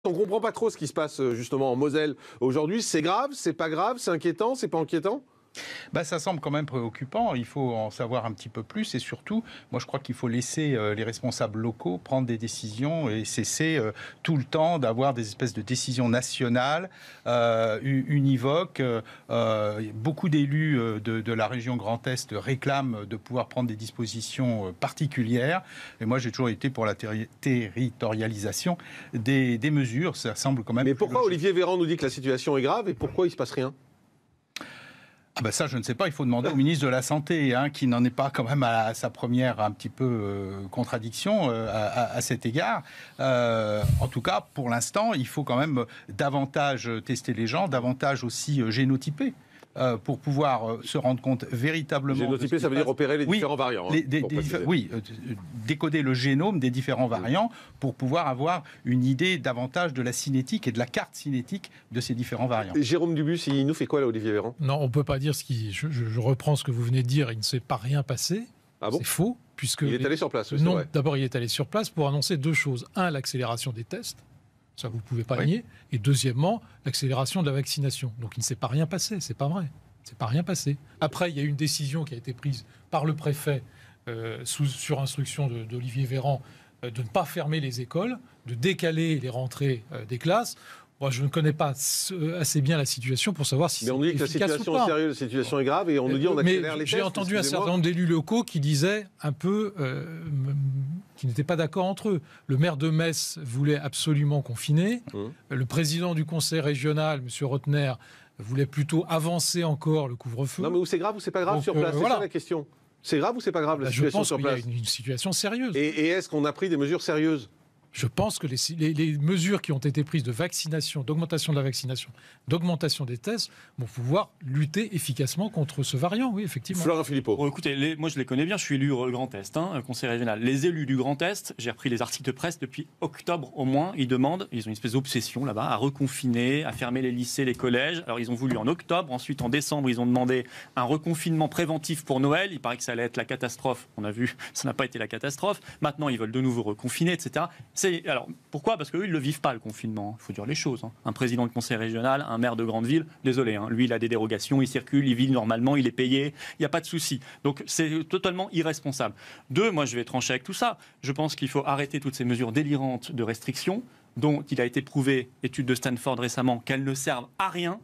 On ne comprend pas trop ce qui se passe justement en Moselle aujourd'hui. C'est grave, c'est pas grave, c'est inquiétant, c'est pas inquiétant ? Ça semble quand même préoccupant. Il faut en savoir un petit peu plus et surtout, moi je crois qu'il faut laisser les responsables locaux prendre des décisions et cesser tout le temps d'avoir des espèces de décisions nationales univoques. Beaucoup d'élus de la région Grand Est réclament de pouvoir prendre des dispositions particulières. Et moi j'ai toujours été pour la territorialisation des mesures. Ça semble quand même. Mais pourquoi Olivier Véran nous dit que la situation est grave et pourquoi il ne se passe rien ? Ça, je ne sais pas. Il faut demander au ministre de la Santé, qui n'en est pas quand même à sa première un petit peu contradiction à cet égard. En tout cas, pour l'instant, il faut quand même davantage tester les gens, davantage aussi génotyper. Pour pouvoir se rendre compte véritablement... Génotyper, ça veut dire opérer les différents variants. Décoder le génome des différents variants pour pouvoir avoir une idée davantage de la cinétique et de la carte cinétique de ces différents variants. Jérôme Dubus, il nous fait quoi là, Olivier Véran ? Non, on ne peut pas dire ce qui... Je reprends ce que vous venez de dire, il ne s'est pas rien passé. Ah bon ? C'est faux, puisque... Il est allé sur place, oui, non, c'est vrai. d'abord, il est allé sur place pour annoncer deux choses. Un, l'accélération des tests. Ça, vous ne pouvez pas nier. Et deuxièmement, l'accélération de la vaccination. Donc, il ne s'est pas rien passé, c'est pas vrai. C'est pas rien passé. Après, il y a eu une décision qui a été prise par le préfet sur instruction d'Olivier Véran de ne pas fermer les écoles, de décaler les rentrées des classes. Moi, je ne connais pas assez bien la situation pour savoir si c'est efficace ou pas. Mais on dit que la situation est sérieuse, la situation est grave et on nous dit on accélère les tests. J'ai entendu un certain nombre d'élus locaux qui disaient un peu qui n'étaient pas d'accord entre eux. Le maire de Metz voulait absolument confiner. Le président du conseil régional, M. Rotner, voulait plutôt avancer encore le couvre-feu. Non, mais où c'est grave ou c'est pas grave sur place, c'est ça la question. C'est grave ou c'est pas grave la situation sur place ? Je pense qu'il y a une situation sérieuse. Et est-ce qu'on a pris des mesures sérieuses ? Je pense que les mesures qui ont été prises de vaccination, d'augmentation de la vaccination, d'augmentation des tests, vont pouvoir lutter efficacement contre ce variant, oui, effectivement. Florent Philippot. Bon, écoutez, moi je les connais bien, je suis élu Grand Est, conseil régional. Les élus du Grand Est, j'ai repris les articles de presse depuis octobre au moins, ils ont une espèce d'obsession là-bas, à reconfiner, à fermer les lycées, les collèges. Alors ils ont voulu en octobre, ensuite en décembre, ils ont demandé un reconfinement préventif pour Noël. Il paraît que ça allait être la catastrophe. On a vu, ça n'a pas été la catastrophe. Maintenant, ils veulent de nouveau reconfiner, etc. Alors, pourquoi ? Parce qu'eux, ils ne le vivent pas, le confinement. Il faut dire les choses. Un président de conseil régional, un maire de grande ville, désolé, lui, il a des dérogations, il circule, il vit normalement, il est payé, il n'y a pas de souci. Donc, c'est totalement irresponsable. Deux, moi, je vais trancher avec tout ça. Je pense qu'il faut arrêter toutes ces mesures délirantes de restriction, dont il a été prouvé, étude de Stanford récemment, qu'elles ne servent à rien.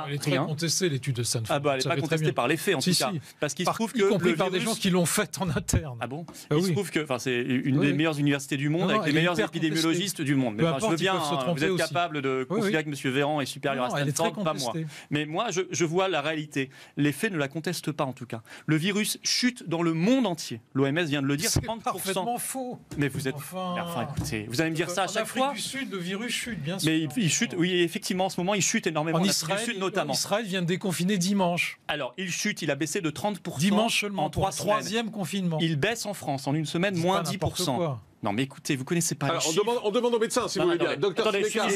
Elle est très contestée, l'étude de Stanford. Elle n'est pas contestée par les faits, en tout cas. Parce qu'il se trouve que y compris par des gens qui l'ont fait en interne. Ah bon ? Il se trouve que c'est une des meilleures universités du monde, avec les meilleurs épidémiologistes du monde. Mais je veux bien, vous êtes capable de considérer que M. Véran est supérieur à Stanford, pas moi. Mais moi, je vois la réalité. Les faits ne la contestent pas, en tout cas. Le virus chute dans le monde entier. L'OMS vient de le dire, 30%. C'est parfaitement faux. Mais vous êtes... écoutez, vous allez me dire ça à chaque fois. En Afrique du Sud, le virus chute, bien sûr. Mais il chute, oui, effectivement, en ce moment, il chute énormément. En Israël, notamment. Israël vient de déconfiner dimanche. Alors, il chute, il a baissé de 30% dimanche seulement, en 3 semaines. Troisième confinement. Il baisse en France en une semaine, moins 10%. Non, mais écoutez, vous connaissez pas les chiffres. On demande au médecin, si vous voulez bien. Docteur Simeka.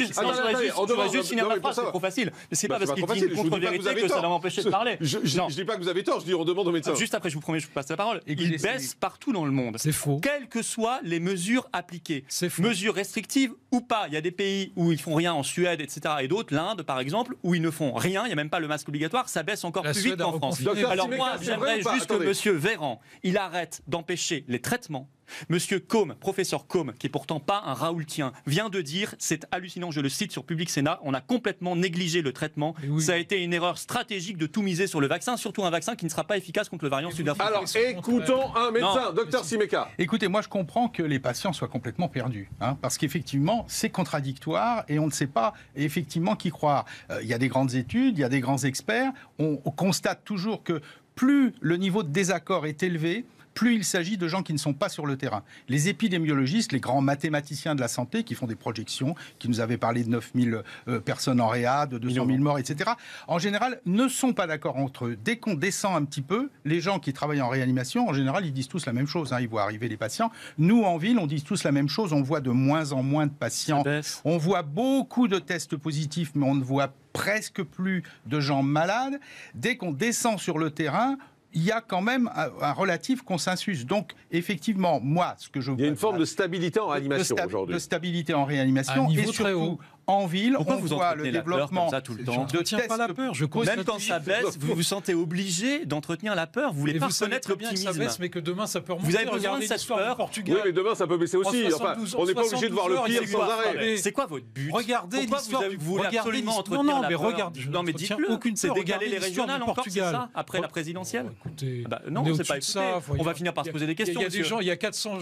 On devrait juste finir ma phrase, c'est trop facile. Mais c'est pas parce qu'il dit une contre-vérité que ça va m'empêcher de parler. Je dis pas que vous avez tort, je dis on demande au médecin. Juste après, je vous promets, je vous passe la parole. Il baisse partout dans le monde. C'est faux. Quelles que soient les mesures appliquées. C'est faux. Mesures restrictives ou pas. Il y a des pays où ils font rien, en Suède, etc. Et d'autres, l'Inde par exemple, où ils ne font rien. Il n'y a même pas le masque obligatoire. Ça baisse encore plus vite qu'en France. Alors moi, j'aimerais juste que M. Véran, il arrête d'empêcher les traitements. Monsieur Côme, professeur Côme, qui est pourtant pas un raoultien, vient de dire, c'est hallucinant, je le cite sur Public Sénat, on a complètement négligé le traitement. Ça a été une erreur stratégique de tout miser sur le vaccin, surtout un vaccin qui ne sera pas efficace contre le variant sud-africain. Alors, écoutons un médecin, docteur Simeka. Écoutez, moi je comprends que les patients soient complètement perdus, parce qu'effectivement, c'est contradictoire et on ne sait pas effectivement qui croire. Il y a des grandes études, il y a des grands experts, on constate toujours que plus le niveau de désaccord est élevé, plus il s'agit de gens qui ne sont pas sur le terrain. Les épidémiologistes, les grands mathématiciens de la santé qui font des projections, qui nous avaient parlé de 9000 personnes en réa, de 200 000 morts, etc., en général, ne sont pas d'accord entre eux. Dès qu'on descend un petit peu, les gens qui travaillent en réanimation, en général, ils disent tous la même chose. Ils voient arriver les patients. Nous, en ville, on dit tous la même chose. On voit de moins en moins de patients. On voit beaucoup de tests positifs, mais on ne voit presque plus de gens malades. Dès qu'on descend sur le terrain, il y a quand même un relatif consensus. Donc, effectivement, moi, ce que je vois... Il y a une forme de stabilité en réanimation aujourd'hui. De stabilité en réanimation. Un niveau et très surtout, haut. En ville, pourquoi on vous voit le entretenez la peur développement comme ça tout le temps? Je ne tiens pas la peur. Même quand ça baisse, vous vous sentez obligé d'entretenir la peur. Vous voulez pas reconnaître l'optimisme. Ça baisse, mais que demain ça peut remonter. Vous avez besoin Regardez de cette l'histoire peur. du Portugal. Oui, mais demain, ça peut baisser aussi. Enfin, on n'est pas obligé de voir le pire sans arrêt. C'est quoi votre but? Regardez l'histoire. Vous voulez absolument entretenir la peur. Non, mais dites-le. Aucune C'est peur. d'égaler les Regardez l'histoire régionales du encore, c'est Portugal. ça? Après la présidentielle? Écoutez, Non, on est c'est pas au-dessus de écouté. ça, On va finir par se poser des questions. Il y a des gens, il y a 400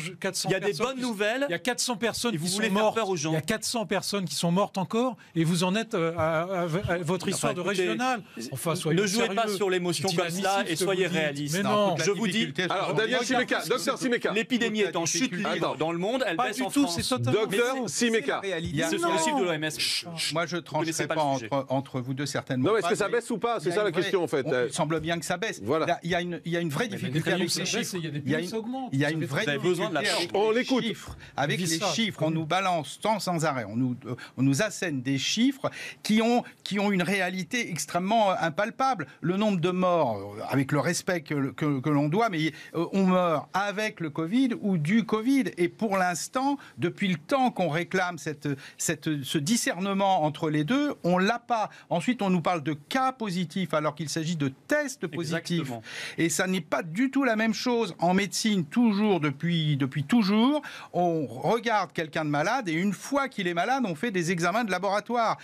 Il y a des bonnes nouvelles. Il y a 400 personnes Et vous qui sont voulez faire mortes. peur aux gens. Il y a 400 personnes qui sont mortes encore, et vous en êtes à votre histoire de écoutez, régionale. Enfin, soyez ne jouez pas sérieux. sur l'émotion C'est comme cela et inadmissible ce que soyez vous dites. réaliste. Mais non, je vous dis. Alors, Daniel Simeka, docteur Simeka. L'épidémie est en chute libre dans le monde, elle pas baisse du en tout, France. c'est totalement Docteur faux. Simeka. Ce sont les chiffres de l'OMS. Moi, je ne trancherai pas entre vous deux, certainement. Non, est-ce que ça baisse ou pas? C'est ça la question, en fait. Il semble bien que ça baisse. Voilà. Il y a une vraie difficulté avec ces chiffres. Il y a une augmente. Il y a une vraie Vous avez besoin de la difficulté On avec les l'écoute. chiffres. Avec les chiffres, on nous balance sans arrêt. On nous assène des chiffres qui ont une réalité extrêmement impalpable. Le nombre de morts, avec le respect que l'on doit, mais on meurt avec le Covid ou du Covid. Et pour l'instant, depuis le temps qu'on réclame ce discernement entre les deux, on l'a pas. Ensuite, on nous parle de cas positifs alors qu'il s'agit de tests positifs. Exactement. Et ça n'est pas du tout la même chose. En médecine, toujours, depuis toujours, on regarde quelqu'un de malade et une fois qu'il est malade, on fait des examens de laboratoire.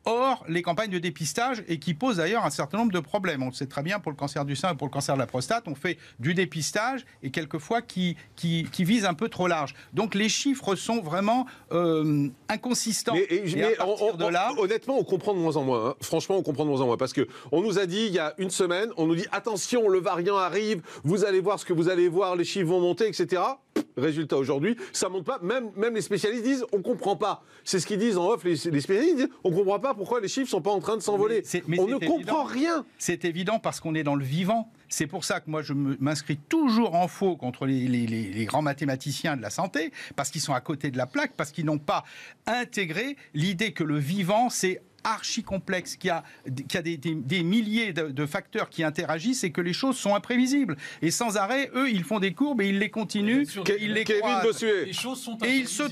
Or, les campagnes de dépistage, et qui posent d'ailleurs un certain nombre de problèmes. On le sait très bien pour le cancer du sein et pour le cancer de la prostate, on fait du dépistage et quelquefois qui vise un peu trop large. Donc les chiffres sont vraiment inconsistants. Mais à partir de là, honnêtement, on comprend de moins en moins. Hein. Franchement, on comprend de moins en moins. Parce qu'on nous a dit, il y a une semaine, on nous dit, attention, le variant arrive, vous allez voir ce que vous allez voir, les chiffres vont monter, etc. Résultat, aujourd'hui, ça monte pas. Même les spécialistes disent, on comprend pas. C'est ce qu'ils disent en off, les spécialistes disent, on comprend pas pourquoi les chiffres sont pas en train de s'envoler. On ne comprend rien. C'est évident parce qu'on est dans le vivant. C'est pour ça que moi, je m'inscris toujours en faux contre les grands mathématiciens de la santé, parce qu'ils sont à côté de la plaque, parce qu'ils n'ont pas intégré l'idée que le vivant, c'est archi complexe, qu'il y a des milliers de facteurs qui interagissent et que les choses sont imprévisibles. Et sans arrêt, eux, ils font des courbes et ils les continuent, ils les croisent. Et ils se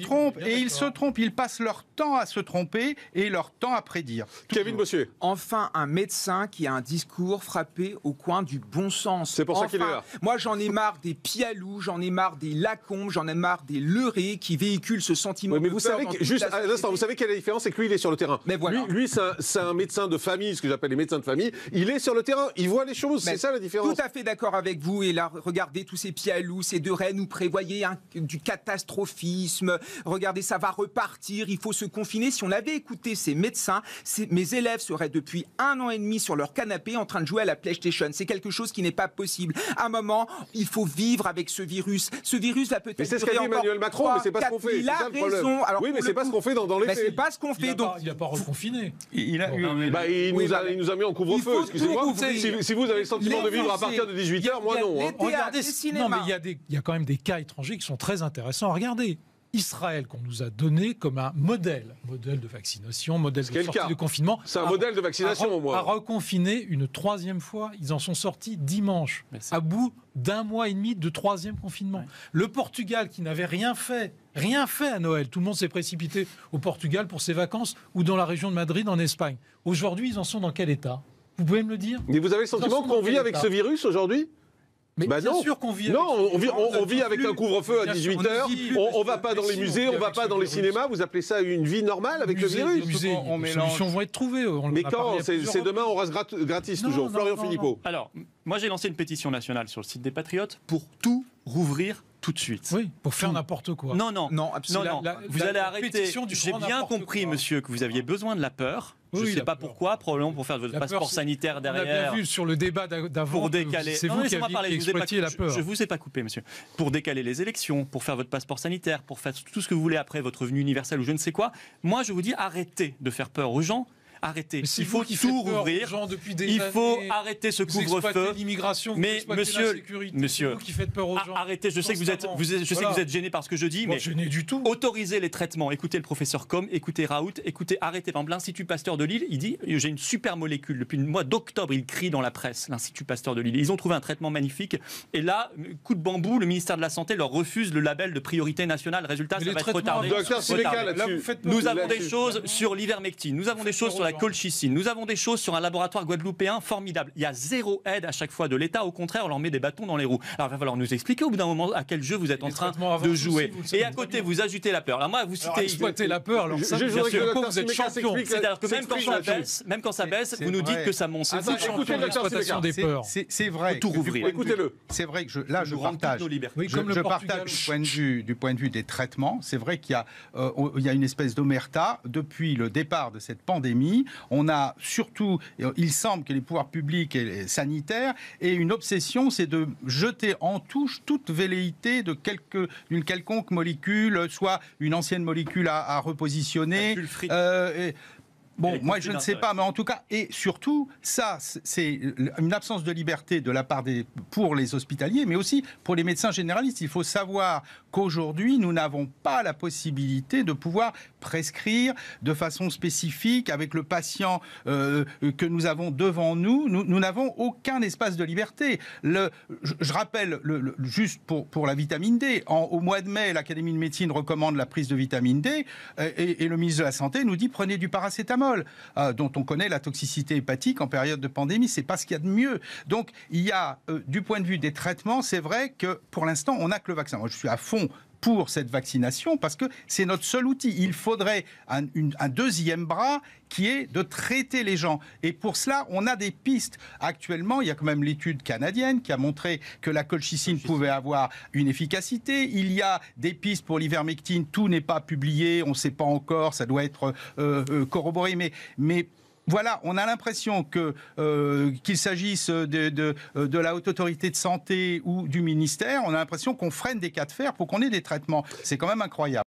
trompent, ils passent leur temps à se tromper et leur temps à prédire. Kevin Bossuet. Enfin, un médecin qui a un discours frappé au coin du bon sens. C'est pour ça qu'il est là. Moi, j'en ai marre des Pialou, j'en ai marre des Lacombe, j'en ai marre des Leuré qui véhiculent ce sentiment Oui, mais de vous peur savez, dans toute juste la à l'instant, vous savez quelle est la différence? C'est que lui, il est sur le terrain. Mais voilà. Lui, c'est un médecin de famille, ce que j'appelle les médecins de famille. Il est sur le terrain, il voit les choses. C'est ça la différence. Tout à fait d'accord avec vous. Et là, regardez tous ces Pialou, ces De Rennes, où prévoyez du catastrophisme. Regardez, ça va repartir, il faut se confiner. Si on avait écouté ces médecins, mes élèves seraient depuis 1 an et demi sur leur canapé en train de jouer à la PlayStation. C'est quelque chose qui n'est pas possible. À un moment, il faut vivre avec ce virus. Ce virus va peut-être. Mais c'est ce qu'a dit Emmanuel Macron, mais c'est pas ce qu'on fait. Il a raison. Alors, oui, mais c'est pas ce qu'on fait dans les faits. C'est pas ce qu'on fait. Il n'a pas reconfiné. Il nous a mis en couvre-feu, excusez-moi. Si vous avez le sentiment de vivre à partir de 18h, moi non. Regardez, non, mais il y a quand même des cas étrangers qui sont très intéressants. Regardez, Israël qu'on nous a donné comme un modèle de vaccination, modèle de sortie de confinement. C'est un modèle de vaccination au moins. A reconfiné une 3e fois. Ils en sont sortis dimanche, à bout d'1 mois et demi de 3e confinement. Ouais. Le Portugal qui n'avait rien fait à Noël. Tout le monde s'est précipité au Portugal pour ses vacances ou dans la région de Madrid en Espagne. Aujourd'hui, ils en sont dans quel état? Vous pouvez me le dire? Mais vous avez le sentiment qu'on vit avec ce virus aujourd'hui? Mais bien sûr qu'on vit avec on vit avec un couvre-feu à 18h, on va pas dans les musées, on va pas dans les cinémas, vous appelez ça une vie normale avec le virus? Les solutions vont être trouvées. Mais quand? C'est demain, on reste gratis toujours. Florian Philippot. Alors, moi j'ai lancé une pétition nationale sur le site des Patriotes pour tout rouvrir tout de suite. Oui, pour faire n'importe quoi. Non, absolument. Vous allez arrêter. J'ai bien compris, monsieur, que vous aviez besoin de la peur. Je ne sais pas pourquoi, probablement pour faire votre passeport sanitaire derrière. On a bien vu sur le débat d'avant. Pour décaler. C'est vous qui avez exploité la peur. Je ne vous ai pas coupé, monsieur. Pour décaler les élections, pour faire votre passeport sanitaire, pour faire tout ce que vous voulez après, votre revenu universel ou je ne sais quoi. Moi, je vous dis, arrêtez de faire peur aux gens. Arrêtez. Mais Il faut tout rouvrir. Il faut arrêter ce couvre-feu. L'immigration, mais monsieur, c'est vous qui faites peur aux gens. Arrêtez. Je sais que vous êtes gêné par ce que je dis, mais gêné du tout. Autoriser les traitements. Écoutez le professeur Com, écoutez Raoult, arrêtez. Par exemple, l'Institut Pasteur de Lille, il dit j'ai une super molécule. Depuis le mois d'octobre, il crie dans la presse, l'Institut Pasteur de Lille. Ils ont trouvé un traitement magnifique. Et là, coup de bambou, le ministère de la Santé leur refuse le label de priorité nationale. Résultat, ça va être retardé. Nous avons des choses sur l'ivermectine, nous avons des choses sur la colchicine, nous avons des choses sur un laboratoire guadeloupéen formidable. Il y a zéro aide à chaque fois de l'État. Au contraire, on leur met des bâtons dans les roues. Alors il va falloir nous expliquer au bout d'un moment à quel jeu vous êtes en train de jouer. Et à côté, vous ajoutez la peur. Alors moi, vous citez... exploiter la peur, alors ça, bien sûr, vous êtes champion. C'est-à-dire que même quand ça baisse, vous nous dites que ça monte. Écoutez l'exploitation des peurs. C'est vrai. Tout rouvrir. Écoutez-le. C'est vrai que je partage. Je partage du point de vue des traitements. C'est vrai qu'il y a une espèce d'omerta depuis le départ de cette pandémie. On a surtout, il semble que les pouvoirs publics et sanitaires aient une obsession, c'est de jeter en touche toute velléité d'une quelconque molécule, soit une ancienne molécule à repositionner. Bon, moi je ne sais pas, mais en tout cas, et surtout, ça, c'est une absence de liberté de la part pour les hospitaliers, mais aussi pour les médecins généralistes. Il faut savoir qu'aujourd'hui, nous n'avons pas la possibilité de pouvoir prescrire de façon spécifique avec le patient que nous avons devant nous. Nous n'avons aucun espace de liberté. Je rappelle, juste pour la vitamine D, au mois de mai, l'Académie de médecine recommande la prise de vitamine D et le ministre de la Santé nous dit prenez du paracétamol. Dont on connaît la toxicité hépatique en période de pandémie, c'est pas ce qu'il y a de mieux. Donc il y a, du point de vue des traitements, c'est vrai que pour l'instant on n'a que le vaccin. Moi je suis à fond pour cette vaccination parce que c'est notre seul outil. Il faudrait un deuxième bras qui est de traiter les gens. Et pour cela, on a des pistes. Actuellement, il y a quand même l'étude canadienne qui a montré que la colchicine pouvait avoir une efficacité. Il y a des pistes pour l'ivermectine. Tout n'est pas publié, on ne sait pas encore, ça doit être corroboré. Mais voilà, on a l'impression qu'il s'agisse de la Haute Autorité de Santé ou du ministère, on a l'impression qu'on freine des cas de fer pour qu'on ait des traitements. C'est quand même incroyable.